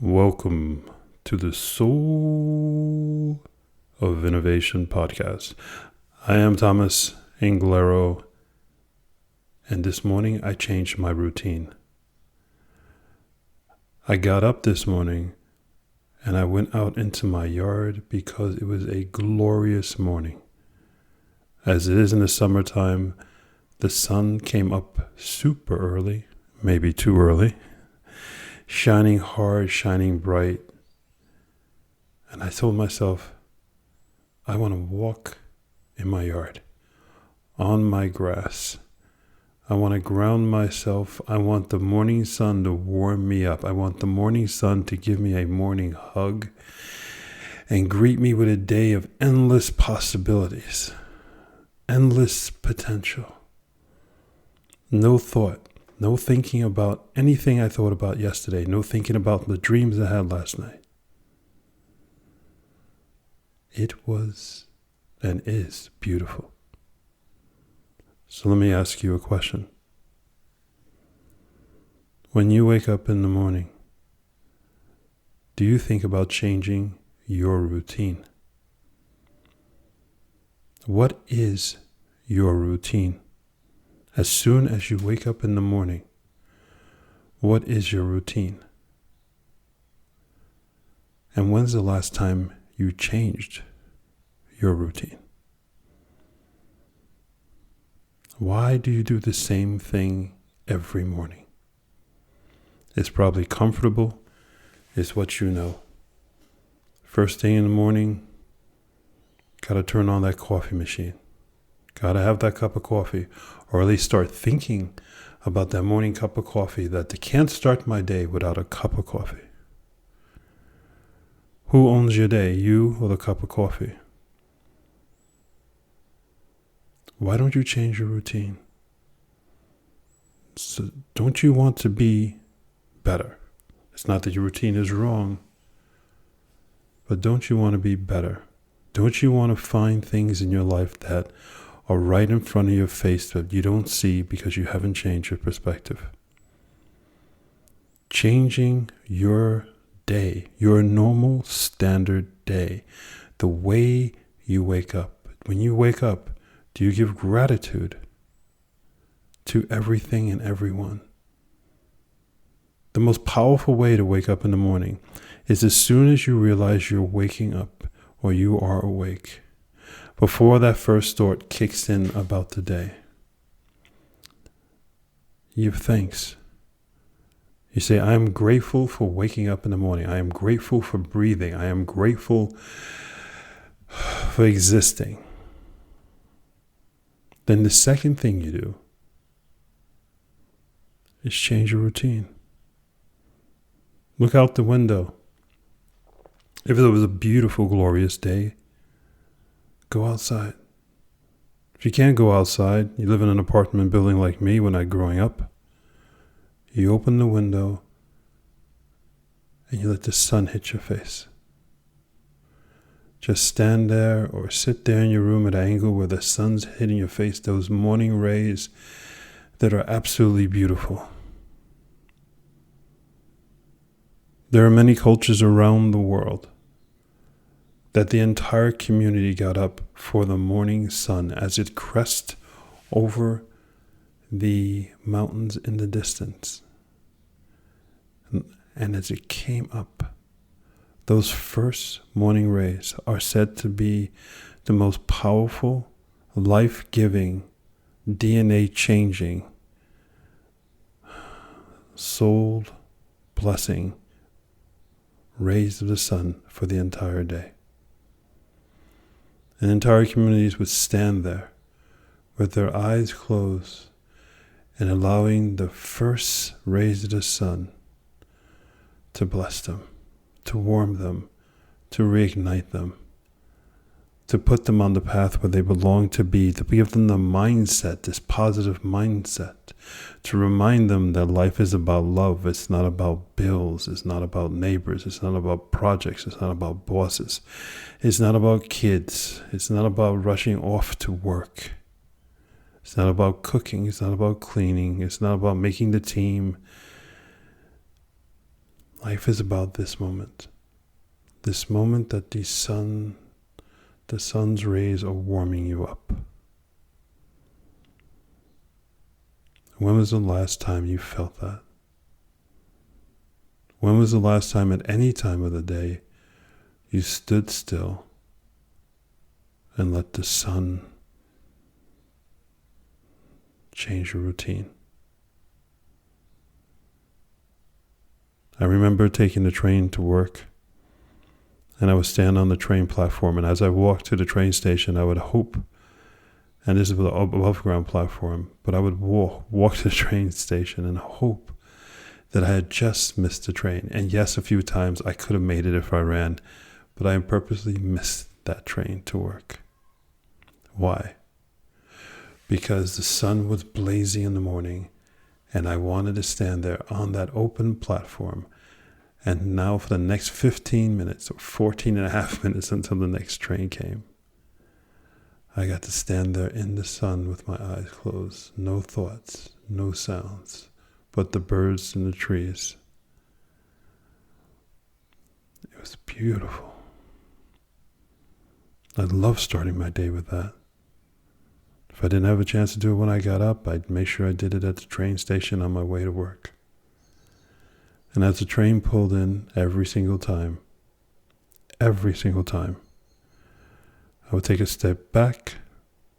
Welcome to the Soul of Innovation podcast. I am Thomas Anglero, and this morning I changed my routine. I got up this morning and I went out into my yard because it was a glorious morning. As it is in the summertime, the sun came up super early, maybe too early, shining hard, shining bright. And I told myself, I want to walk in my yard, on my grass. I want to ground myself. I want the morning sun to warm me up. I want the morning sun to give me a morning hug and greet me with a day of endless possibilities, endless potential. No thought, no thinking about anything I thought about yesterday, no thinking about the dreams I had last night. It was and is beautiful. So let me ask you a question. When you wake up in the morning, do you think about changing your routine? What is your routine? As soon as you wake up in the morning, what is your routine? And when's the last time you changed your routine? Why do you do the same thing every morning? It's probably comfortable. It's what you know. First thing in the morning, gotta turn on that coffee machine. Gotta have that cup of coffee, or at least start thinking about that morning cup of coffee, that I can't start my day without a cup of coffee. Who owns your day, you or the cup of coffee? Why don't you change your routine? So don't you want to be better? It's not that your routine is wrong, but don't you want to be better? Don't you want to find things in your life that are right in front of your face that you don't see because you haven't changed your perspective? Changing your day, your normal standard day, the way you wake up. When you wake up, do you give gratitude to everything and everyone? The most powerful way to wake up in the morning is as soon as you realize you're waking up or you are awake, before that first thought kicks in about the day. You give thanks. You say, I am grateful for waking up in the morning. I am grateful for breathing. I am grateful for existing. Then the second thing you do is change your routine. Look out the window. If it was a beautiful, glorious day, go outside. If you can't go outside, you live in an apartment building like me when I was growing up, you open the window and you let the sun hit your face. Just stand there or sit there in your room at an angle where the sun's hitting your face, those morning rays that are absolutely beautiful. There are many cultures around the world that the entire community got up for the morning sun as it crests over the mountains in the distance. And as it came up, those first morning rays are said to be the most powerful, life-giving, DNA-changing, soul-blessing rays of the sun for the entire day. And entire communities would stand there with their eyes closed and allowing the first rays of the sun to bless them, to warm them, to reignite them, to put them on the path where they belong to be, to give them the mindset, this positive mindset, to remind them that life is about love. It's not about bills. It's not about neighbors. It's not about projects. It's not about bosses. It's not about kids. It's not about rushing off to work. It's not about cooking. It's not about cleaning. It's not about making the team. Life is about this moment that the sun's rays are warming you up. When was the last time you felt that? When was the last time at any time of the day you stood still and let the sun change your routine? I remember taking the train to work, and I would stand on the train platform, and as I walked to the train station, I would hope, and this is an above ground platform, but I would walk to the train station and hope that I had just missed the train. And yes, a few times I could have made it if I ran, but I purposely missed that train to work. Why? Because the sun was blazing in the morning, and I wanted to stand there on that open platform. And now for the next 15 minutes or 14 and a half minutes until the next train came, I got to stand there in the sun with my eyes closed, no thoughts, no sounds, but the birds in the trees. It was beautiful. I love starting my day with that. If I didn't have a chance to do it when I got up, I'd make sure I did it at the train station on my way to work. And as the train pulled in every single time, I would take a step back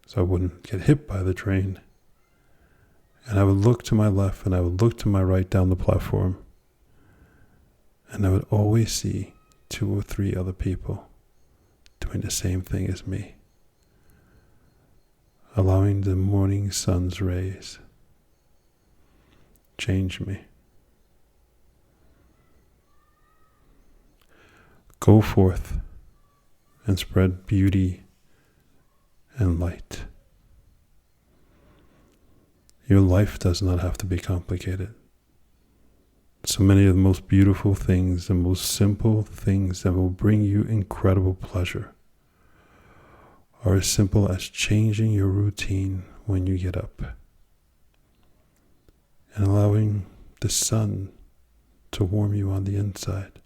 so I wouldn't get hit by the train. And I would look to my left and I would look to my right down the platform. And I would always see 2 or 3 other people doing the same thing as me, allowing the morning sun's rays change me. Go forth and spread beauty and light. Your life does not have to be complicated. So many of the most beautiful things, the most simple things that will bring you incredible pleasure are as simple as changing your routine when you get up and allowing the sun to warm you on the inside,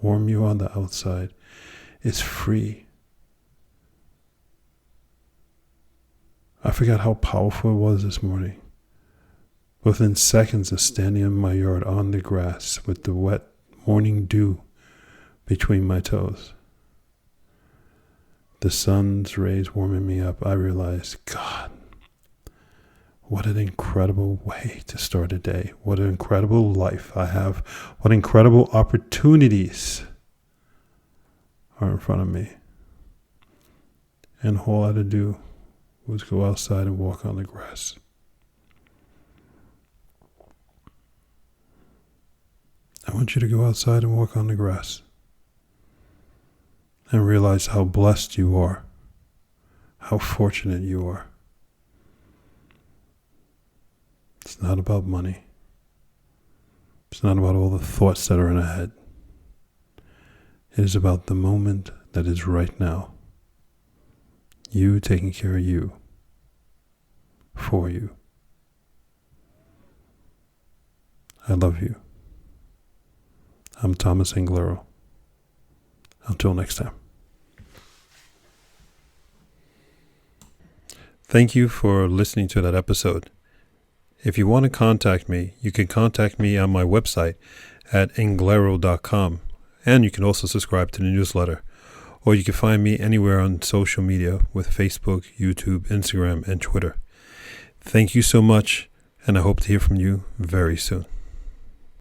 warm you on the outside. It's free. I forgot how powerful it was this morning. Within seconds of standing in my yard on the grass with the wet morning dew between my toes, the sun's rays warming me up, I realized, God, what an incredible way to start a day. What an incredible life I have. What incredible opportunities are in front of me. And all I had to do was go outside and walk on the grass. I want you to go outside and walk on the grass and realize how blessed you are, how fortunate you are. It's not about money. It's not about all the thoughts that are in our head. It is about the moment that is right now. You taking care of you, for you. I love you. I'm Thomas Anglero. Until next time. Thank you for listening to that episode. If you want to contact me, you can contact me on my website at anglero.com, and you can also subscribe to the newsletter, or you can find me anywhere on social media with Facebook, YouTube, Instagram, and Twitter. Thank you so much, and I hope to hear from you very soon.